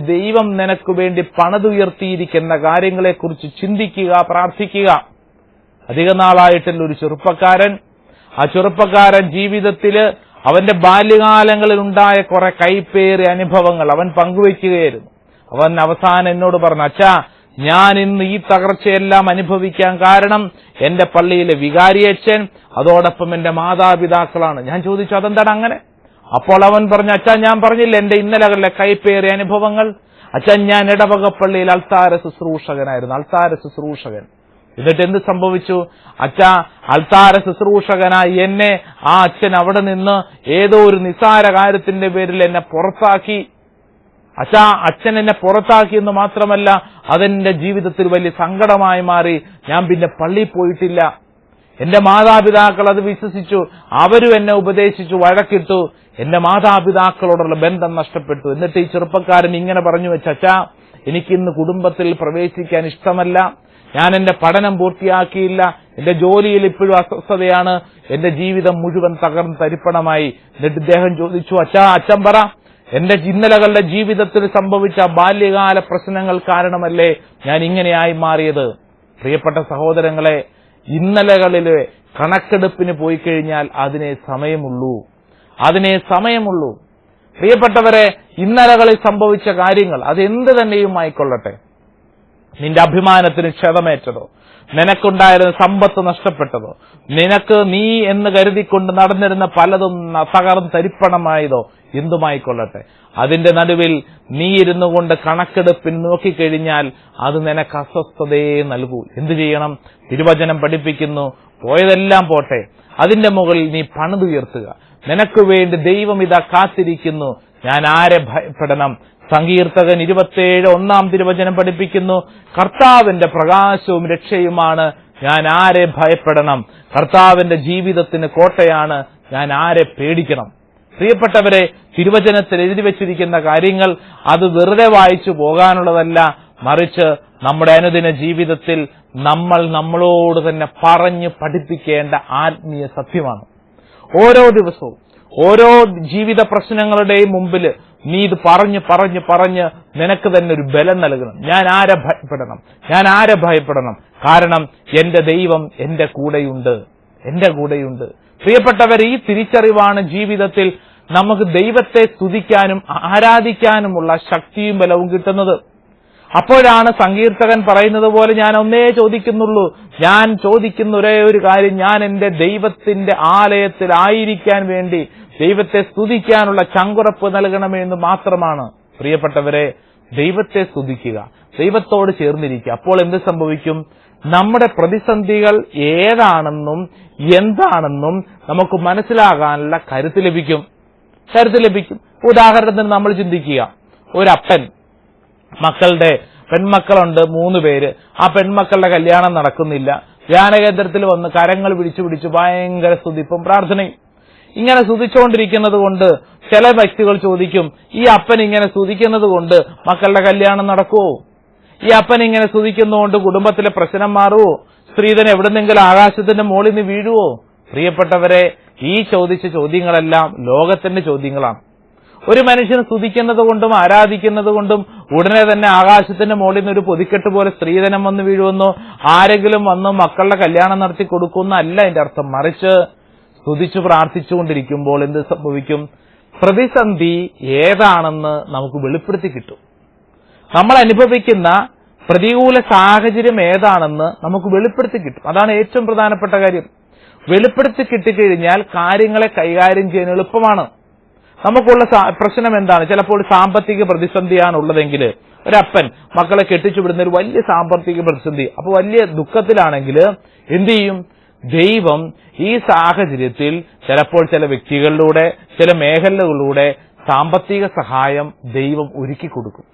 ദൈവം നിനക്ക് വേണ്ടി പണിതുയർത്തിയിരിക്കുന്ന കാര്യങ്ങളെക്കുറിച്ച് ചിന്തിക്കുക, പ്രാർത്ഥിക്കുക. അധിക നാളായിട്ടുള്ള ഒരു ചെറുപ്പക്കാരൻ, ആ ചെറുപ്പക്കാരൻ ജീവിതത്തില് അവന്റെ ബാല്യകാലങ്ങളിൽ ഉണ്ടായ കുറെ കൈപ്പേറിയ അനുഭവങ്ങൾ അവൻ പങ്കുവയ്ക്കുകയായിരുന്നു. അവൻ അവസാനം എന്നോട് പറഞ്ഞു: അച്ഛാ, ഞാൻ ഇന്ന് ഈ തകർച്ചയെല്ലാം അനുഭവിക്കാൻ കാരണം എന്റെ പള്ളിയിലെ വികാരിയച്ഛൻ, അതോടൊപ്പം എന്റെ മാതാപിതാക്കളാണ്. ഞാൻ ചോദിച്ചു, അതെന്താണ് അങ്ങനെ? അപ്പോൾ അവൻ പറഞ്ഞു: അച്ഛാ, ഞാൻ പറഞ്ഞില്ല എന്റെ ഇന്നലകളിലെ കൈപ്പേറിയ അനുഭവങ്ങൾ. അച്ഛൻ, ഞാൻ ഇടവകപ്പള്ളിയിൽ അൾത്താര ശുശ്രൂഷകൻ. എന്നിട്ട് എന്ത് സംഭവിച്ചു? അച്ഛാ, അൾത്താര ശുശ്രൂഷകനായി എന്നെ ആ അച്ഛൻ അവിടെ നിന്ന് ഏതോ ഒരു നിസ്സാര കാര്യത്തിന്റെ പേരിൽ എന്നെ പുറത്താക്കി. അച്ഛാ, അച്ഛൻ എന്നെ പുറത്താക്കിയെന്ന് മാത്രമല്ല, അതെന്റെ ജീവിതത്തിൽ വലിയ സങ്കടമായി മാറി. ഞാൻ പിന്നെ പള്ളിയിൽ പോയിട്ടില്ല. എന്റെ മാതാപിതാക്കൾ അത് വിശ്വസിച്ചു, അവരും എന്നെ ഉപദേശിച്ചു, വഴക്കിട്ടു. എന്റെ മാതാപിതാക്കളോടുള്ള ബന്ധം നഷ്ടപ്പെട്ടു. എന്നിട്ട് ഈ ചെറുപ്പക്കാരൻ ഇങ്ങനെ പറഞ്ഞു വെച്ച: അച്ഛാ, എനിക്കിന്ന് കുടുംബത്തിൽ പ്രവേശിക്കാൻ ഇഷ്ടമല്ല, ഞാൻ എന്റെ പഠനം പൂർത്തിയാക്കിയില്ല, എന്റെ ജോലിയിൽ ഇപ്പോഴും അസ്വസ്ഥതയാണ്, എന്റെ ജീവിതം മുഴുവൻ തകർന്ന് തരിപ്പണമായി. എന്നിട്ട് ഇദ്ദേഹം ചോദിച്ചു: അച്ഛാ, അച്ഛൻ പറ, എന്റെ ഇന്നലകളുടെ ജീവിതത്തിൽ സംഭവിച്ച ബാല്യകാല പ്രശ്നങ്ങൾ കാരണമല്ലേ ഞാൻ ഇങ്ങനെയായി മാറിയത്? പ്രിയപ്പെട്ട സഹോദരങ്ങളെ, ഇന്നലകളിലെ കണക്കെടുപ്പിന് പോയി കഴിഞ്ഞാൽ അതിനേ സമയമുള്ളൂ. പ്രിയപ്പെട്ടവരെ, ഇന്നലകളിൽ സംഭവിച്ച കാര്യങ്ങൾ അതെന്ത് തന്നെയും ആയിക്കൊള്ളട്ടെ, നിന്റെ അഭിമാനത്തിന് ക്ഷതമേറ്റതോ, നിനക്കുണ്ടായിരുന്ന സമ്പത്ത് നഷ്ടപ്പെട്ടതോ, നീ എന്ന് കരുതിക്കൊണ്ട് നടന്നിരുന്ന പലതും തകർന്ന് തരിപ്പണമായതോ, എന്തുമായിക്കൊള്ളട്ടെ, അതിന്റെ നടുവിൽ നീ ഇരുന്നു കൊണ്ട് കണക്കെടുപ്പിന് നോക്കിക്കഴിഞ്ഞാൽ അത് നിനക്ക് അസ്വസ്ഥതയെ നൽകൂ. എന്തു ചെയ്യണം? തിരുവചനം പഠിപ്പിക്കുന്നു: പോയതെല്ലാം പോട്ടെ, അതിന്റെ മുകളിൽ നീ പണിതുയർത്തുക. നിനക്ക് വേണ്ടി ദൈവം ഇതാ കാത്തിരിക്കുന്നു, ഞാൻ ആരെ ഭയപ്പെടണം? സങ്കീർത്തകൻ 27 1 തിരുവചനം പഠിപ്പിക്കുന്നു: കർത്താവിന്റെ പ്രകാശവും രക്ഷയുമാണ് ഞാൻ ആരെ ഭയപ്പെടണം? കർത്താവിന്റെ ജീവിതത്തിന് കോട്ടയാണ്, ഞാൻ ആരെ പേടിക്കണം? പ്രിയപ്പെട്ടവരെ, തിരുവചനത്തിൽ എഴുതി വച്ചിരിക്കുന്ന കാര്യങ്ങൾ അത് വെറുതെ വായിച്ചു പോകാനുള്ളതല്ല, മറിച്ച് നമ്മുടെ അനുദിന ജീവിതത്തിൽ നമ്മൾ നമ്മളോട് തന്നെ പറഞ്ഞു പഠിപ്പിക്കേണ്ട ആത്മീയ സത്യമാണ്. ഓരോ ദിവസവും ഓരോ ജീവിത പ്രശ്നങ്ങളുടെയും മുമ്പിൽ നീ ഇത് പറഞ്ഞ് പറഞ്ഞ് പറഞ്ഞ് നിനക്ക് തന്നെ ഒരു ബലം നൽകണം. ഞാൻ ആരെ ഭയപ്പെടണം? ഞാൻ ആരെ ഭയപ്പെടണം? കാരണം എന്റെ ദൈവം എന്റെ കൂടെയുണ്ട്, എന്റെ കൂടെയുണ്ട്. പ്രിയപ്പെട്ടവർ, ഈ തിരിച്ചറിവാണ് ജീവിതത്തിൽ നമുക്ക് ദൈവത്തെ സ്തുതിക്കാനും ആരാധിക്കാനുമുള്ള ശക്തിയും ബലവും കിട്ടുന്നത്. അപ്പോഴാണ് സങ്കീർത്തകൻ പറയുന്നത് പോലെ, ഞാൻ ഒന്നേ ചോദിക്കുന്നുള്ളൂ, ഞാൻ ചോദിക്കുന്ന ഒരേ ഒരു കാര്യം, ഞാൻ എന്റെ ദൈവത്തിന്റെ ആലയത്തിൽ ആയിരിക്കാൻ വേണ്ടി ദൈവത്തെ സ്തുതിക്കാനുള്ള ചങ്കുറപ്പ് നൽകണമേ എന്ന് മാത്രമാണ്. പ്രിയപ്പെട്ടവരെ, ദൈവത്തെ സ്തുതിക്കുക, ദൈവത്തോട് ചേർന്നിരിക്കുക. അപ്പോൾ എന്ത് സംഭവിക്കും? നമ്മുടെ പ്രതിസന്ധികൾ ഏതാണെന്നും എന്താണെന്നും നമുക്ക് മനസ്സിലാകാനുള്ള കരുത്ത് ലഭിക്കും. ഉദാഹരണത്തിന് നമ്മൾ ചിന്തിക്കുക, ഒരപ്പൻ മക്കളുടെ പെൺമക്കളുണ്ട് 3 പേര്. ആ പെൺമക്കളുടെ കല്യാണം നടക്കുന്നില്ല. ധ്യാനകേന്ദ്രത്തിൽ വന്ന് കരങ്ങൾ പിടിച്ചു ഭയങ്കര സ്തുതിപ്പും പ്രാർത്ഥനയും. ഇങ്ങനെ സ്തുതിച്ചുകൊണ്ടിരിക്കുന്നത് കൊണ്ട് ചില വ്യക്തികൾ ചോദിക്കും, ഈ അപ്പൻ ഇങ്ങനെ സ്തുതിക്കുന്നത് കൊണ്ട് മക്കളുടെ കല്യാണം നടക്കുവോ? ഈ അപ്പൻ ഇങ്ങനെ സ്തുതിക്കുന്നതുകൊണ്ട് കുടുംബത്തിലെ പ്രശ്നം മാറുവോ? സ്ത്രീധനം എവിടെന്നെങ്കിലും ആകാശത്തിന്റെ മുകളിൽ നിന്ന് വീഴുവോ? പ്രിയപ്പെട്ടവരെ, ഈ ചോദിച്ച ചോദ്യങ്ങളെല്ലാം ലോകത്തിന്റെ ചോദ്യങ്ങളാണ്. ഒരു മനുഷ്യൻ സ്തുതിക്കുന്നത് കൊണ്ടും ആരാധിക്കുന്നത് കൊണ്ടും ഉടനെ തന്നെ ആകാശത്തിന്റെ മുകളിൽ നിന്ന് ഒരു പൊതിക്കെട്ട് പോലെ സ്ത്രീധനം വന്ന് വീഴുമെന്നോ ആരെങ്കിലും വന്ന് മക്കളുടെ കല്യാണം നടത്തി കൊടുക്കുന്നല്ല അതിന്റെ അർത്ഥം. മറിച്ച് സ്തുതിച്ചു പ്രാർത്ഥിച്ചുകൊണ്ടിരിക്കുമ്പോൾ എന്ത് സംഭവിക്കും? പ്രതിസന്ധി ഏതാണെന്ന് നമുക്ക് വെളിപ്പെടുത്തി കിട്ടും. നമ്മൾ അനുഭവിക്കുന്ന പ്രതികൂല സാഹചര്യം ഏതാണെന്ന് നമുക്ക് വെളിപ്പെടുത്തി കിട്ടും. അതാണ് ഏറ്റവും പ്രധാനപ്പെട്ട കാര്യം. വെളിപ്പെടുത്തി കിട്ടിക്കഴിഞ്ഞാൽ കാര്യങ്ങളെ കൈകാര്യം ചെയ്യാൻ എളുപ്പമാണ്. നമുക്കുള്ള പ്രശ്നം എന്താണ്? ചിലപ്പോൾ സാമ്പത്തിക പ്രതിസന്ധിയാണ് ഉള്ളതെങ്കിൽ ഒരപ്പൻ മക്കളെ കെട്ടിച്ചു വിടുന്ന ഒരു വലിയ സാമ്പത്തിക പ്രതിസന്ധി, അപ്പൊ വലിയ ദുഃഖത്തിലാണെങ്കിൽ എന്ത് ചെയ്യും? ദൈവം ഈ സാഹചര്യത്തിൽ ചിലപ്പോൾ ചില വ്യക്തികളിലൂടെ ചില മേഖലകളിലൂടെ സാമ്പത്തിക സഹായം ദൈവം ഒരുക്കി കൊടുക്കും.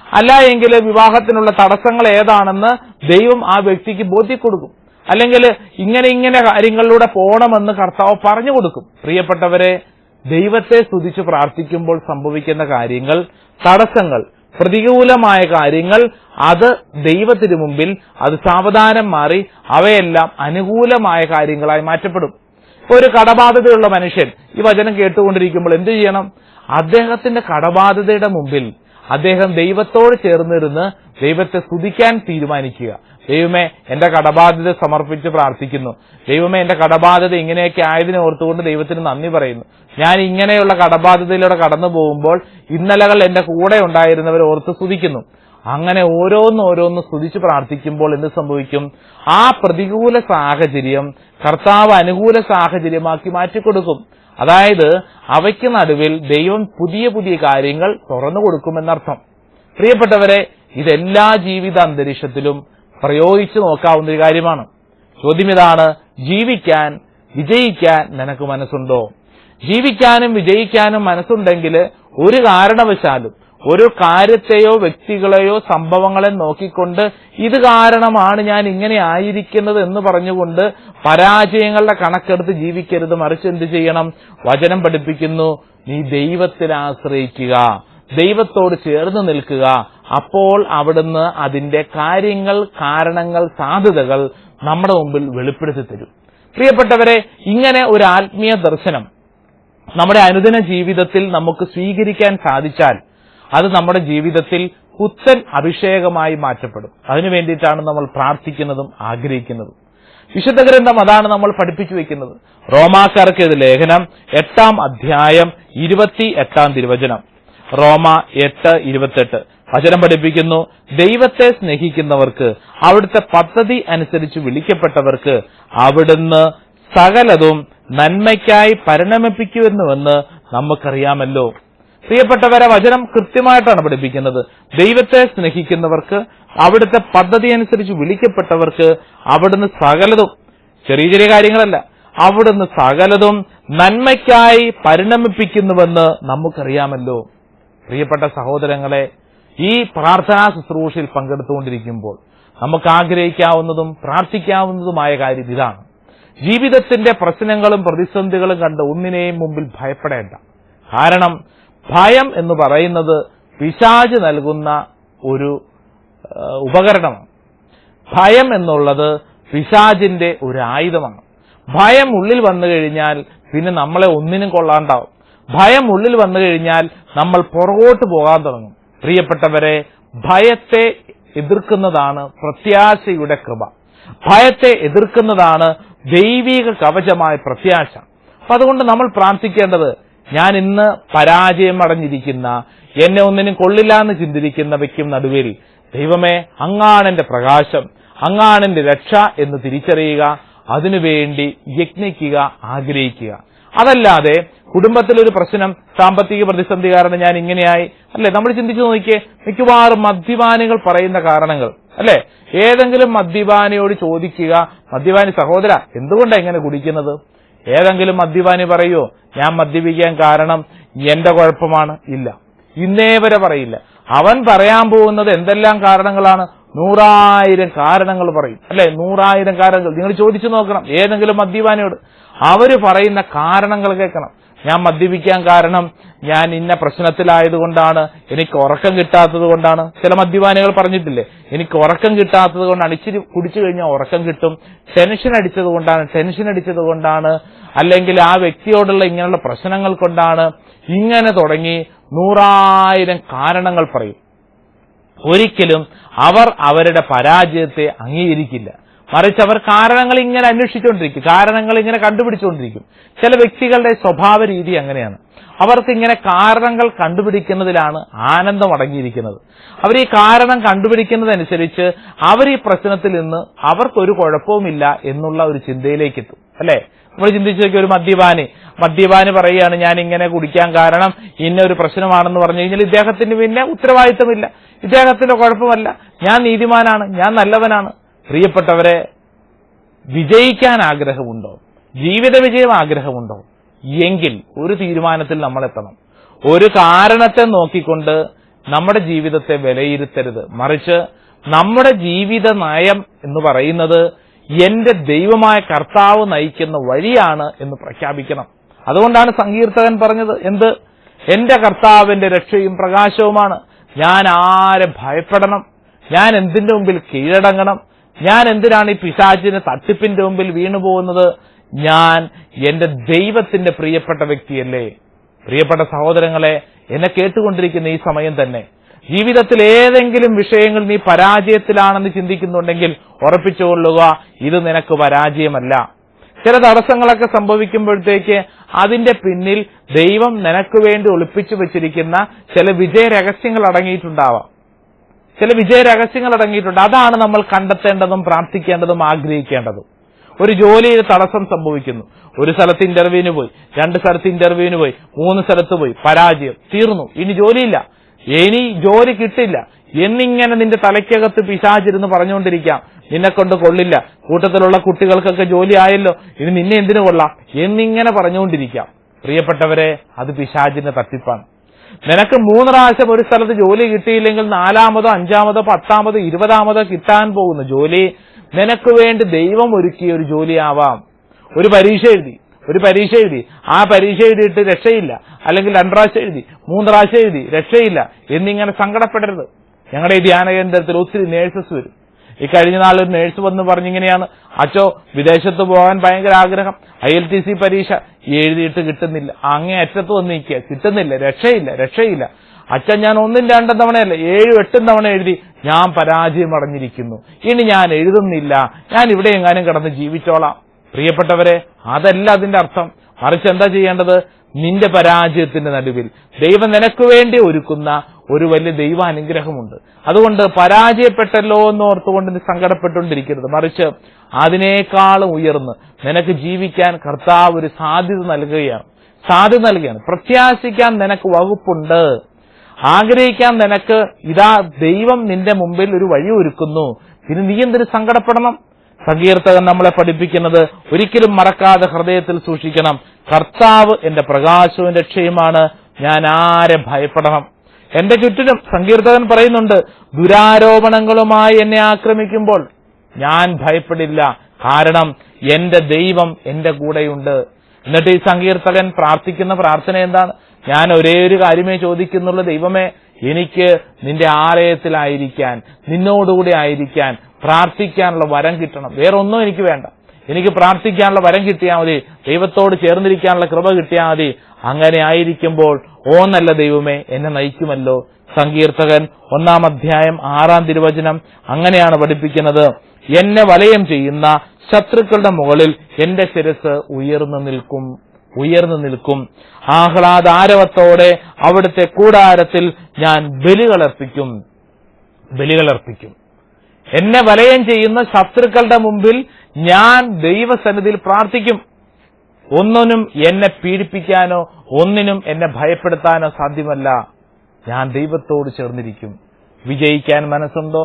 അല്ല എങ്കിൽ വിവാഹത്തിനുള്ള തടസ്സങ്ങൾ ഏതാണെന്ന് ദൈവം ആ വ്യക്തിക്ക് ബോധ്യക്കൊടുക്കും. അല്ലെങ്കിൽ ഇങ്ങനെ കാര്യങ്ങളിലൂടെ പോകണമെന്ന് കർത്താവ് പറഞ്ഞു കൊടുക്കും. പ്രിയപ്പെട്ടവരെ, ദൈവത്തെ സ്തുതിച്ച് പ്രാർത്ഥിക്കുമ്പോൾ സംഭവിക്കുന്ന കാര്യങ്ങൾ, തടസ്സങ്ങൾ, പ്രതികൂലമായ കാര്യങ്ങൾ, അത് ദൈവത്തിന് മുമ്പിൽ അത് സാവധാനം മാറി അവയെല്ലാം അനുകൂലമായ കാര്യങ്ങളായി മാറ്റപ്പെടും. ഒരു കടബാധ്യതയുള്ള മനുഷ്യൻ ഈ വചനം കേട്ടുകൊണ്ടിരിക്കുമ്പോൾ എന്ത് ചെയ്യണം? അദ്ദേഹത്തിന്റെ കടബാധ്യതയുടെ മുമ്പിൽ അദ്ദേഹം ദൈവത്തോട് ചേർന്നിരുന്ന് ദൈവത്തെ സ്തുതിക്കാൻ തീരുമാനിക്കുക. ദൈവമേ, എന്റെ കടബാധ്യത സമർപ്പിച്ച് പ്രാർത്ഥിക്കുന്നു. ദൈവമേ, എന്റെ കടബാധ്യത ഇങ്ങനെയൊക്കെ ആയതിനെ ഓർത്തുകൊണ്ട് ദൈവത്തിന് നന്ദി പറയുന്നു. ഞാൻ ഇങ്ങനെയുള്ള കടബാധ്യതയിലൂടെ കടന്നു പോകുമ്പോൾ ഇന്നലകൾ എന്റെ കൂടെ ഉണ്ടായിരുന്നവർ ഓർത്ത് സ്തുതിക്കുന്നു. അങ്ങനെ ഓരോന്ന് സ്തുതിച്ച് പ്രാർത്ഥിക്കുമ്പോൾ എന്ത് സംഭവിക്കും? ആ പ്രതികൂല സാഹചര്യം കർത്താവ് അനുകൂല സാഹചര്യമാക്കി മാറ്റിക്കൊടുക്കും. അതായത് അവയ്ക്ക് നടുവിൽ ദൈവം പുതിയ പുതിയ കാര്യങ്ങൾ തുറന്നു കൊടുക്കുമെന്നർത്ഥം. പ്രിയപ്പെട്ടവരെ, ഇതെല്ലാ ജീവിത അന്തരീക്ഷത്തിലും പ്രയോഗിച്ചു നോക്കാവുന്ന ഒരു കാര്യമാണ്. ചോദ്യം ഇതാണ്: ജീവിക്കാൻ, വിജയിക്കാൻ നിനക്ക് മനസ്സുണ്ടോ? ജീവിക്കാനും വിജയിക്കാനും മനസ്സുണ്ടെങ്കിൽ ഒരു കാരണവശാലും ഒരു കാര്യത്തെയോ വ്യക്തികളെയോ സംഭവങ്ങളെ നോക്കിക്കൊണ്ട് ഇത് കാരണമാണ് ഞാൻ ഇങ്ങനെ ആയിരിക്കുന്നത് എന്ന് പറഞ്ഞുകൊണ്ട് പരാജയങ്ങളുടെ കണക്കെടുത്ത് ജീവിക്കരുത്. മറിച്ച് എന്ത് ചെയ്യണം? വചനം പഠിപ്പിക്കുന്നു, നീ ദൈവത്തിൽ ആശ്രയിക്കുക, ദൈവത്തോട് ചേർന്ന് നിൽക്കുക. അപ്പോൾ അവിടുന്ന് അതിന്റെ കാര്യങ്ങൾ, കാരണങ്ങൾ, സാധ്യതകൾ നമ്മുടെ മുമ്പിൽ വെളിപ്പെടുത്തി തരും. പ്രിയപ്പെട്ടവരെ, ഇങ്ങനെ ഒരു ആത്മീയ ദർശനം നമ്മുടെ അനുദിന ജീവിതത്തിൽ നമുക്ക് സ്വീകരിക്കാൻ സാധിച്ചാൽ അത് നമ്മുടെ ജീവിതത്തിൽ പുത്തൻ അഭിഷേകമായി മാറ്റപ്പെടും. അതിനു വേണ്ടിയിട്ടാണ് നമ്മൾ പ്രാർത്ഥിക്കുന്നതും ആഗ്രഹിക്കുന്നതും. വിശുദ്ധ ഗ്രന്ഥം അതാണ് നമ്മൾ പഠിപ്പിച്ചു വെക്കുന്നത്. റോമാക്കാർക്ക് ഇത് ലേഖനം 8-ാം അധ്യായം 28-ാം തിരുവചനം. റോമ 8:28 വചനം പഠിപ്പിക്കുന്നു, ദൈവത്തെ സ്നേഹിക്കുന്നവർക്ക്, അവിടുത്തെ പദ്ധതി അനുസരിച്ച് വിളിക്കപ്പെട്ടവർക്ക് അവിടുന്ന് സകലതും നന്മയ്ക്കായി പരിണമിപ്പിക്കുന്നുവെന്ന് നമുക്കറിയാമല്ലോ. പ്രിയപ്പെട്ടവരെ, വചനം കൃത്യമായിട്ടാണ് പഠിപ്പിക്കുന്നത്. ദൈവത്തെ സ്നേഹിക്കുന്നവർക്ക്, അവിടുത്തെ പദ്ധതി അനുസരിച്ച് വിളിക്കപ്പെട്ടവർക്ക് അവിടുന്ന് സകലതും, ചെറിയ ചെറിയ കാര്യങ്ങളല്ല, അവിടുന്ന് സകലതും നന്മയ്ക്കായി പരിണമിപ്പിക്കുന്നുവെന്ന് നമുക്കറിയാമല്ലോ. പ്രിയപ്പെട്ട സഹോദരങ്ങളെ, ഈ പ്രാർത്ഥനാ ശുശ്രൂഷയിൽ പങ്കെടുത്തുകൊണ്ടിരിക്കുമ്പോൾ നമുക്ക് ആഗ്രഹിക്കാവുന്നതും പ്രാർത്ഥിക്കാവുന്നതുമായ കാര്യം ഇതാണ്. ജീവിതത്തിന്റെ പ്രശ്നങ്ങളും പ്രതിസന്ധികളും കണ്ട് ഒന്നിനെയും മുമ്പിൽ ഭയപ്പെടേണ്ട. കാരണം ഭയം എന്ന് പറയുന്നത് പിശാച് നൽകുന്ന ഒരു ഉപകരണമാണ്. ഭയം എന്നുള്ളത് പിശാചിന്റെ ഒരു ആയുധമാണ്. ഭയം ഉള്ളിൽ വന്നു കഴിഞ്ഞാൽ പിന്നെ നമ്മളെ ഒന്നിനും കൊള്ളാണ്ടാവും. ഭയം ഉള്ളിൽ വന്നു കഴിഞ്ഞാൽ നമ്മൾ പുറകോട്ട് പോകാൻ തുടങ്ങും. പ്രിയപ്പെട്ടവരെ, ഭയത്തെ എതിർക്കുന്നതാണ് പ്രത്യാശയുടെ കൃപ. ഭയത്തെ എതിർക്കുന്നതാണ് ദൈവിക കവചമായ പ്രത്യാശ. അപ്പൊ അതുകൊണ്ട് നമ്മൾ പ്രാർത്ഥിക്കേണ്ടത്, ഞാൻ ഇന്ന് പരാജയം അടഞ്ഞിരിക്കുന്ന, എന്നെ ഒന്നിനും കൊള്ളില്ല എന്ന് ചിന്തിരിക്കുന്ന വ്യക്തിയും നടുവിൽ ദൈവമേ, അങ്ങാണെന്റെ പ്രകാശം, അങ്ങാണെന്റെ രക്ഷ എന്ന് തിരിച്ചറിയുക, അതിനുവേണ്ടി യജ്ഞിക്കുക, ആഗ്രഹിക്കുക. അതല്ലാതെ കുടുംബത്തിലൊരു പ്രശ്നം, സാമ്പത്തിക പ്രതിസന്ധി കാരണം ഞാൻ ഇങ്ങനെയായി, അല്ലെ? നമ്മൾ ചിന്തിച്ചു നോക്കിയേ, മിക്കവാറും മദ്യപാനികൾ പറയുന്ന കാരണങ്ങൾ, അല്ലെ? ഏതെങ്കിലും മദ്യപാനിയോട് ചോദിക്കുക, മദ്യപാനി സഹോദര എന്തുകൊണ്ടാണ് ഇങ്ങനെ കുടിക്കുന്നത്? ഏതെങ്കിലും മദ്യപാനി പറയോ ഞാൻ മദ്യപിക്കാൻ കാരണം എന്റെ കുഴപ്പമാണ്? ഇല്ല, ഇന്നേ വരെ പറയില്ല. അവൻ പറയാൻ പോകുന്നത് എന്തെല്ലാം കാരണങ്ങളാണ്? 100,000 കാരണങ്ങൾ പറയും, അല്ലെ? 100,000 കാരണങ്ങൾ. നിങ്ങൾ ചോദിച്ചു നോക്കണം ഏതെങ്കിലും മദ്യപാനിയോട്, അവര് പറയുന്ന കാരണങ്ങൾ കേൾക്കണം. ഞാൻ മദ്യപിക്കാൻ കാരണം ഞാൻ ഇന്ന പ്രശ്നത്തിലായതുകൊണ്ടാണ്, എനിക്ക് ഉറക്കം കിട്ടാത്തത് കൊണ്ടാണ്. ചില മദ്യപാനികൾ പറഞ്ഞിട്ടില്ലേ, എനിക്ക് ഉറക്കം കിട്ടാത്തത് കൊണ്ടാണ്, ഇച്ചിരി കുടിച്ചു കഴിഞ്ഞാൽ ഉറക്കം കിട്ടും, ടെൻഷൻ അടിച്ചത് കൊണ്ടാണ്, അല്ലെങ്കിൽ ആ വ്യക്തിയോടുള്ള ഇങ്ങനെയുള്ള പ്രശ്നങ്ങൾ കൊണ്ടാണ്, ഇങ്ങനെ തുടങ്ങി 100,000 കാരണങ്ങൾ പറയും. ഒരിക്കലും അവർ അവരുടെ പരാജയത്തെ അംഗീകരിക്കില്ല. മറിച്ച് അവർ കാരണങ്ങൾ ഇങ്ങനെ അന്വേഷിച്ചുകൊണ്ടിരിക്കും, കാരണങ്ങൾ ഇങ്ങനെ കണ്ടുപിടിച്ചുകൊണ്ടിരിക്കും. ചില വ്യക്തികളുടെ സ്വഭാവ രീതി അങ്ങനെയാണ്. അവർക്ക് ഇങ്ങനെ കാരണങ്ങൾ കണ്ടുപിടിക്കുന്നതിലാണ് ആനന്ദം അടങ്ങിയിരിക്കുന്നത്. അവർ ഈ കാരണം കണ്ടുപിടിക്കുന്നതനുസരിച്ച് അവർ ഈ പ്രശ്നത്തിൽ നിന്ന് അവർക്കൊരു കുഴപ്പവുമില്ല എന്നുള്ള ഒരു ചിന്തയിലേക്ക് എത്തും, അല്ലെ? നമ്മൾ ചിന്തിച്ചു നോക്കിയ ഒരു മദ്യപാനി പറയുകയാണ് ഞാൻ ഇങ്ങനെ കുടിക്കാൻ കാരണം ഇന്ന ഒരു പ്രശ്നമാണെന്ന് പറഞ്ഞു കഴിഞ്ഞാൽ ഇദ്ദേഹത്തിന് പിന്നെ ഉത്തരവാദിത്തമില്ല, ഇദ്ദേഹത്തിന്റെ കുഴപ്പമല്ല, ഞാൻ നീതിമാനാണ്, ഞാൻ നല്ലവനാണ്. പ്രിയപ്പെട്ടവരെ, വിജയിക്കാൻ ആഗ്രഹമുണ്ടോ? ജീവിത വിജയം ആഗ്രഹമുണ്ടോ? എങ്കിൽ ഒരു തീരുമാനത്തിൽ നമ്മൾ എത്തണം. ഒരു കാരണത്തെ നോക്കിക്കൊണ്ട് നമ്മുടെ ജീവിതത്തെ വിലയിരുത്തരുത്. മറിച്ച് നമ്മുടെ ജീവിത നയം എന്ന് പറയുന്നത് എന്റെ ദൈവമായ കർത്താവ് നയിക്കുന്ന വഴിയാണ് എന്ന് പ്രഖ്യാപിക്കണം. അതുകൊണ്ടാണ് സങ്കീർത്തകൻ പറഞ്ഞത്, എന്ത്? എന്റെ കർത്താവിന്റെ രക്ഷയും പ്രകാശവുമാണ്. ഞാൻ ആരെ ഭയപ്പെടണം? ഞാൻ എന്തിന്റെ മുമ്പിൽ കീഴടങ്ങണം? ഞാൻ എന്തിനാണ് ഈ പിശാചിന് തട്ടിപ്പിന്റെ മുമ്പിൽ വീണുപോകുന്നത്? ഞാൻ എന്റെ ദൈവത്തിന്റെ പ്രിയപ്പെട്ട വ്യക്തിയല്ലേ? പ്രിയപ്പെട്ട സഹോദരങ്ങളെ, എന്നെ കേട്ടുകൊണ്ടിരിക്കുന്ന ഈ സമയം തന്നെ ജീവിതത്തിൽ ഏതെങ്കിലും വിഷയങ്ങൾ നീ പരാജയത്തിലാണെന്ന് ചിന്തിക്കുന്നുണ്ടെങ്കിൽ ഉറപ്പിച്ചുകൊള്ളുക, ഇത് നിനക്ക് പരാജയമല്ല. ചില തടസ്സങ്ങളൊക്കെ സംഭവിക്കുമ്പോഴത്തേക്ക് അതിന്റെ പിന്നിൽ ദൈവം നിനക്ക് വേണ്ടി ഒളിപ്പിച്ചു വെച്ചിരിക്കുന്ന ചില വിജയ രഹസ്യങ്ങൾ അടങ്ങിയിട്ടുണ്ടാവാം. അതാണ് നമ്മൾ കണ്ടെത്തേണ്ടതും പ്രാർത്ഥിക്കേണ്ടതും ആഗ്രഹിക്കേണ്ടതും. ഒരു ജോലിയിൽ തടസ്സം സംഭവിക്കുന്നു. ഒരു സ്ഥലത്ത് ഇന്റർവ്യൂവിന് പോയി, 2 സ്ഥലത്ത് ഇന്റർവ്യൂവിന് പോയി, 3 സ്ഥലത്ത് പോയി, പരാജയം, തീർന്നു, ഇനി ജോലിയില്ല, ഇനി ജോലി കിട്ടില്ല എന്നിങ്ങനെ നിന്റെ തലയ്ക്കകത്ത് പിശാചിരുന്ന് പറഞ്ഞുകൊണ്ടിരിക്കാം. നിന്നെക്കൊണ്ട് കൊള്ളില്ല, കൂട്ടത്തിലുള്ള കുട്ടികൾക്കൊക്കെ ജോലി ആയല്ലോ, ഇനി നിന്നെ എന്തിനു കൊള്ളാം എന്നിങ്ങനെ പറഞ്ഞുകൊണ്ടിരിക്കാം. പ്രിയപ്പെട്ടവരെ, അത് പിശാചിന്റെ തട്ടിപ്പാണ്. നിനക്ക് 3 പ്രാവശ്യം ഒരു സ്ഥലത്ത് ജോലി കിട്ടിയില്ലെങ്കിൽ 4-മതോ 5-മതോ 10-മതോ 20-മതോ കിട്ടാൻ പോകുന്ന ജോലി നിനക്ക് വേണ്ടി ദൈവം ഒരുക്കിയ ഒരു ജോലിയാവാം. ഒരു പരീക്ഷ എഴുതി ആ പരീക്ഷ എഴുതിയിട്ട് രക്ഷയില്ല, അല്ലെങ്കിൽ 2 പ്രാവശ്യം എഴുതി, 3 പ്രാവശ്യം എഴുതി, രക്ഷയില്ല എന്നിങ്ങനെ സങ്കടപ്പെടരുത്. ഞങ്ങളുടെ ഈ ധ്യാന കേന്ദ്രത്തിൽ ഒത്തിരി നേഴ്സസ് വരും. ഈ കഴിഞ്ഞ നാൾ ഒരു നേഴ്സ് വന്ന് പറഞ്ഞിങ്ങനെയാണ്, അച്ചോ വിദേശത്ത് പോകാൻ ഭയങ്കര ആഗ്രഹം, IELTS പരീക്ഷ എഴുതിയിട്ട് കിട്ടുന്നില്ല, അങ്ങേ അറ്റത്ത് വന്ന് നിൽക്കുക, കിട്ടുന്നില്ല, രക്ഷയില്ല. അച്ഛൻ ഞാൻ 1-2 തവണയല്ല 7-8 തവണ എഴുതി, ഞാൻ പരാജയം അടഞ്ഞിരിക്കുന്നു, ഇനി ഞാൻ എഴുതുന്നില്ല, ഞാൻ ഇവിടെ എങ്ങാനും കിടന്ന് ജീവിച്ചോളാം. പ്രിയപ്പെട്ടവരെ, അതല്ല അതിന്റെ അർത്ഥം. മറിച്ച് എന്താ ചെയ്യേണ്ടത്? നിന്റെ പരാജയത്തിന്റെ നടുവിൽ ദൈവം നിനക്ക് വേണ്ടി ഒരുക്കുന്ന ഒരു വലിയ ദൈവ അനുഗ്രഹമുണ്ട്. അതുകൊണ്ട് പരാജയപ്പെട്ടല്ലോ എന്ന് ഓർത്തുകൊണ്ട് നീ സങ്കടപ്പെട്ടുകൊണ്ടിരിക്കരുത്. മറിച്ച് അതിനേക്കാളും ഉയർന്ന് നിനക്ക് ജീവിക്കാൻ കർത്താവ് ഒരു സാധ്യത നൽകുകയാണ്. പ്രത്യാശിക്കാൻ നിനക്ക് വകുപ്പുണ്ട്. ആഗ്രഹിക്കാൻ നിനക്ക് ഇതാ ദൈവം നിന്റെ മുമ്പിൽ ഒരു വഴി ഒരുക്കുന്നു. പിന്നെ നീ എന്തിനു സങ്കടപ്പെടണം? സങ്കീർത്തകൻ നമ്മളെ പഠിപ്പിക്കുന്നത് ഒരിക്കലും മറക്കാതെ ഹൃദയത്തിൽ സൂക്ഷിക്കണം. കർത്താവ് എന്റെ പ്രകാശവും രക്ഷയുമാണ്, ഞാൻ ആരെ ഭയപ്പെടണം? എന്റെ ചുറ്റിനും സങ്കീർത്തകൻ പറയുന്നുണ്ട്, ദുരാരോപണങ്ങളുമായി എന്നെ ആക്രമിക്കുമ്പോൾ ഞാൻ ഭയപ്പെടില്ല, കാരണം എന്റെ ദൈവം എന്റെ കൂടെയുണ്ട്. എന്നിട്ട് ഈ സങ്കീർത്തകൻ പ്രാർത്ഥിക്കുന്ന പ്രാർത്ഥന എന്താണ്? ഞാൻ ഒരേ ഒരു കാര്യമേ ചോദിക്കുന്നുള്ളൂ, ദൈവമേ, എനിക്ക് നിന്റെ ആലയത്തിലായിരിക്കാൻ, നിന്നോടുകൂടി ആയിരിക്കാൻ പ്രാർത്ഥിക്കാനുള്ള വരം കിട്ടണം. വേറെ ഒന്നും എനിക്ക് വേണ്ട. എനിക്ക് പ്രാർത്ഥിക്കാനുള്ള വരം കിട്ടിയാൽ മതി, ദൈവത്തോട് ചേർന്നിരിക്കാനുള്ള കൃപ കിട്ടിയാൽ മതി. അങ്ങനെ ആയിരിക്കുമ്പോൾ നല്ല ദൈവമേ എന്നെ നയിക്കുമല്ലോ. സങ്കീർത്തകൻ 1-ാം അധ്യായം 6-ാം തിരുവചനം അങ്ങനെയാണ് പഠിപ്പിക്കുന്നത്, എന്നെ വലയം ചെയ്യുന്ന ശത്രുക്കളുടെ മുകളിൽ എന്റെ ശിരസ് ഉയർന്നു നിൽക്കും. ആഹ്ലാദാരവത്തോടെ അവിടുത്തെ കൂടാരത്തിൽ ഞാൻ ബലികളർപ്പിക്കും. എന്നെ വലയം ചെയ്യുന്ന ശത്രുക്കളുടെ മുമ്പിൽ ഞാൻ ദൈവസന്നിധിയിൽ പ്രാർത്ഥിക്കും. ഒന്നിനും എന്നെ പീഡിപ്പിക്കാനോ ഒന്നിനും എന്നെ ഭയപ്പെടുത്താനോ സാധ്യമല്ല. ഞാൻ ദൈവത്തോട് ചേർന്നിരിക്കും. വിജയിക്കാൻ മനസ്സുണ്ടോ?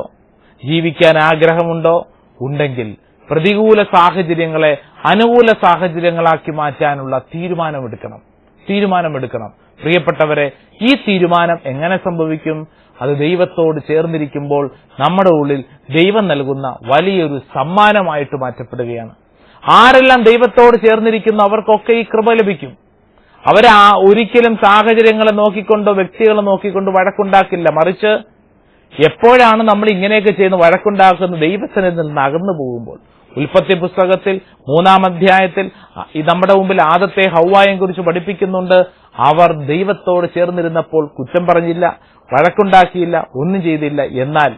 ജീവിക്കാൻ ആഗ്രഹമുണ്ടോ? ഉണ്ടെങ്കിൽ പ്രതികൂല സാഹചര്യങ്ങളെ അനുകൂല സാഹചര്യങ്ങളാക്കി മാറ്റാനുള്ള തീരുമാനമെടുക്കണം. പ്രിയപ്പെട്ടവരെ, ഈ തീരുമാനം എങ്ങനെ സംഭവിക്കും? അത് ദൈവത്തോട് ചേർന്നിരിക്കുമ്പോൾ നമ്മുടെ ഉള്ളിൽ ദൈവം നൽകുന്ന വലിയൊരു സമ്മാനമായിട്ട് മാറ്റപ്പെടുകയാണ്. ആരെല്ലാം ദൈവത്തോട് ചേർന്നിരിക്കുന്നു അവർക്കൊക്കെ ഈ കൃപ ലഭിക്കും. ഒരിക്കലും സാഹചര്യങ്ങളെ നോക്കിക്കൊണ്ടോ വ്യക്തികളെ നോക്കിക്കൊണ്ടോ വഴക്കുണ്ടാക്കില്ല. മറിച്ച് എപ്പോഴാണ് നമ്മൾ ഇങ്ങനെയൊക്കെ ചെയ്യുന്ന വഴക്കുണ്ടാക്കുന്നത്? ദൈവസന്നിധിയിൽ നിന്ന് അകന്നു പോകുമ്പോൾ. ഉൽപ്പത്തി പുസ്തകത്തിൽ 3-ാം അധ്യായത്തിൽ നമ്മുടെ മുമ്പിൽ ആദത്തെ ഹവ്വായെയും കുറിച്ച് പഠിപ്പിക്കുന്നുണ്ട്. അവർ ദൈവത്തോട് ചേർന്നിരുന്നപ്പോൾ കുറ്റം പറഞ്ഞില്ല, വഴക്കുണ്ടാക്കിയില്ല, ഒന്നും ചെയ്തില്ല. എന്നാൽ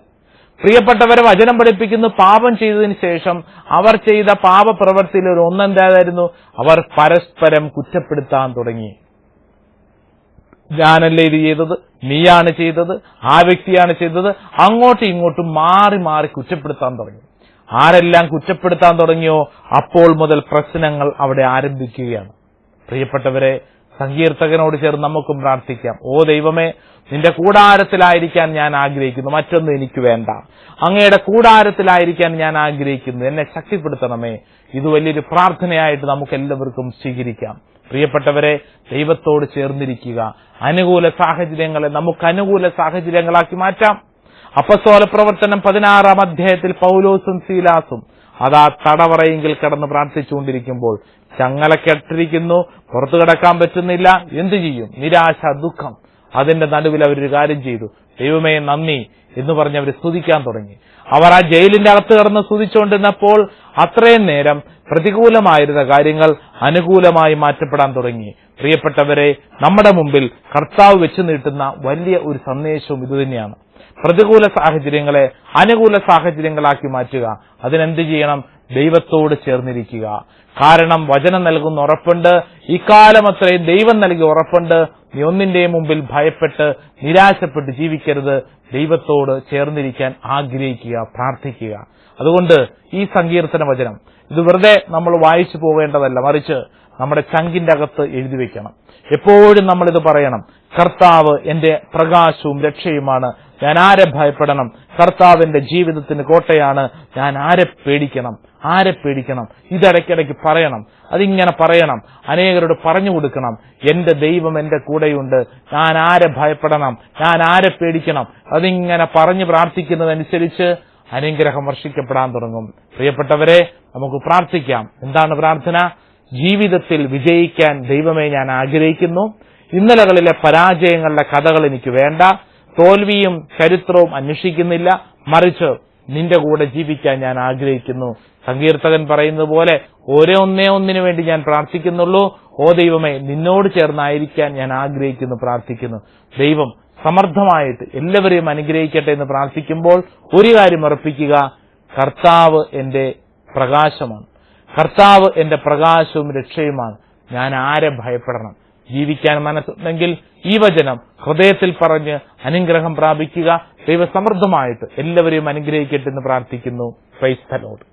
പ്രിയപ്പെട്ടവരെ, വചനം പഠിപ്പിക്കുന്നു, പാപം ചെയ്തതിന് ശേഷം അവർ ചെയ്ത പാപപ്രവൃത്തിയിൽ ഒരു ഒന്നെന്തായിരുന്നു? അവർ പരസ്പരം കുറ്റപ്പെടുത്താൻ തുടങ്ങി. ഞാനല്ലേ ഇത് ചെയ്തത്, നീയാണ് ചെയ്തത്, ആ വ്യക്തിയാണ് ചെയ്തത്, അങ്ങോട്ടും ഇങ്ങോട്ടും മാറി മാറി കുറ്റപ്പെടുത്താൻ തുടങ്ങി. ആരെല്ലാം കുറ്റപ്പെടുത്താൻ തുടങ്ങിയോ അപ്പോൾ മുതൽ പ്രശ്നങ്ങൾ അവിടെ ആരംഭിക്കുകയാണ്. പ്രിയപ്പെട്ടവരെ, സങ്കീർത്തകനോട് ചേർന്ന് നമുക്കും പ്രാർത്ഥിക്കാം. ദൈവമേ, നിന്റെ കൂടാരത്തിലായിരിക്കാൻ ഞാൻ ആഗ്രഹിക്കുന്നു, മറ്റൊന്നും എനിക്ക് വേണ്ട. അങ്ങയുടെ കൂടാരത്തിലായിരിക്കാൻ ഞാൻ ആഗ്രഹിക്കുന്നു, എന്നെ ശക്തിപ്പെടുത്തണമേ. ഇത് വലിയൊരു പ്രാർത്ഥനയായിട്ട് നമുക്ക് എല്ലാവർക്കും സ്വീകരിക്കാം. പ്രിയപ്പെട്ടവരെ, ദൈവത്തോട് ചേർന്നിരിക്കുക. അനുകൂല സാഹചര്യങ്ങളെ നമുക്ക് അനുകൂല സാഹചര്യങ്ങളാക്കി മാറ്റാം. അപ്പസ്തോല പ്രവർത്തനം 16-ാം അധ്യായത്തിൽ പൗലോസും സീലാസും തടവറയെങ്കിൽ കിടന്ന് പ്രാർത്ഥിച്ചുകൊണ്ടിരിക്കുമ്പോൾ ചങ്ങലക്കെട്ടിരിക്കുന്നു, പുറത്തു കിടക്കാൻ പറ്റുന്നില്ല. എന്തു ചെയ്യും? നിരാശ, ദുഃഖം. അതിന്റെ നടുവിൽ അവരൊരു കാര്യം ചെയ്തു. ദൈവമേ നന്ദി എന്ന് പറഞ്ഞ് അവർ സ്തുതിക്കാൻ തുടങ്ങി. അവർ ആ ജയിലിന്റെ അകത്ത് കിടന്ന് സ്തുതിച്ചുകൊണ്ടിരുന്നപ്പോൾ അത്രയും നേരം പ്രതികൂലമായിരുന്ന കാര്യങ്ങൾ അനുകൂലമായി മാറ്റപ്പെടാൻ തുടങ്ങി. പ്രിയപ്പെട്ടവരെ, നമ്മുടെ മുമ്പിൽ കർത്താവ് വെച്ചു നീട്ടുന്ന വലിയ ഒരു സന്ദേശവും ഇതുതന്നെയാണ്. പ്രതികൂല സാഹചര്യങ്ങളെ അനുകൂല സാഹചര്യങ്ങളാക്കി മാറ്റുക. അതിനെന്ത് ചെയ്യണം? ദൈവത്തോട് ചേർന്നിരിക്കുക. കാരണം വചനം നൽകുന്ന ഉറപ്പുണ്ട്, ഇക്കാലം അത്രയും ദൈവം നൽകിയ ഉറപ്പുണ്ട്. നീ ഒന്നിന്റെയും മുമ്പിൽ ഭയപ്പെട്ട് നിരാശപ്പെട്ട് ജീവിക്കരുത്. ദൈവത്തോട് ചേർന്നിരിക്കാൻ ആഗ്രഹിക്കുക, പ്രാർത്ഥിക്കുക. അതുകൊണ്ട് ഈ സങ്കീർത്തന വചനം ഇത് വെറുതെ നമ്മൾ വായിച്ചു പോവേണ്ടതല്ല, മറിച്ച് നമ്മുടെ ചങ്കിന്റെ അകത്ത് എഴുതി വെക്കണം. എപ്പോഴും നമ്മളിത് പറയണം, കർത്താവ് എന്റെ പ്രകാശവും രക്ഷയുമാണ്, ഞാൻ ആരെ ഭയപ്പെടണം? കർത്താവ് എന്റെ ജീവിതത്തിന് കോട്ടയാണ്, ഞാൻ ആരെ പേടിക്കണം? ഇതിടയ്ക്കിടയ്ക്ക് പറയണം, അതിങ്ങനെ പറയണം, അനേകരോട് പറഞ്ഞു കൊടുക്കണം. എന്റെ ദൈവം എന്റെ കൂടെയുണ്ട്, ഞാൻ ആരെ ഭയപ്പെടണം, ഞാൻ ആരെ പേടിക്കണം? അതിങ്ങനെ പറഞ്ഞു പ്രാർത്ഥിക്കുന്നതനുസരിച്ച് അനുഗ്രഹം വർഷിക്കപ്പെടാൻ തുടങ്ങും. പ്രിയപ്പെട്ടവരെ, നമുക്ക് പ്രാർത്ഥിക്കാം. എന്താണ് പ്രാർത്ഥന? ജീവിതത്തിൽ വിജയിക്കാൻ ദൈവമേ ഞാൻ ആഗ്രഹിക്കുന്നു. ഇന്നലകളിലെ പരാജയങ്ങളുടെ കഥകൾ എനിക്ക് വേണ്ട. തോൽവിയും ചരിത്രവും അന്വേഷിക്കുന്നില്ല, മറിച്ച് നിന്റെ കൂടെ ജീവിക്കാൻ ഞാൻ ആഗ്രഹിക്കുന്നു. സങ്കീർത്തകൻ പറയുന്നത് പോലെ ഒന്നിനു വേണ്ടി ഞാൻ പ്രാർത്ഥിക്കുന്നുള്ളൂ. ദൈവമേ, നിന്നോട് ചേർന്നായിരിക്കാൻ ഞാൻ ആഗ്രഹിക്കുന്നു, പ്രാർത്ഥിക്കുന്നു. ദൈവം സമർത്ഥമായിട്ട് എല്ലാവരെയും അനുഗ്രഹിക്കട്ടെ എന്ന് പ്രാർത്ഥിക്കുമ്പോൾ ഒരു കാര്യം ഉറപ്പിക്കുക, കർത്താവ് എന്റെ പ്രകാശമാണ്, കർത്താവ് എന്റെ പ്രകാശവും രക്ഷയുമാണ്, ഞാൻ ആരെ ഭയപ്പെടണം? ജീവിക്കാൻ മനസ്സുണ്ടെങ്കിൽ ഈ വചനം ഹൃദയത്തിൽ പറഞ്ഞ് അനുഗ്രഹം പ്രാപിക്കുക. ദൈവസമൃദ്ധമായിട്ട് എല്ലാവരെയും അനുഗ്രഹിക്കട്ടെ എന്ന് പ്രാർത്ഥിക്കുന്നു. Praise the Lord.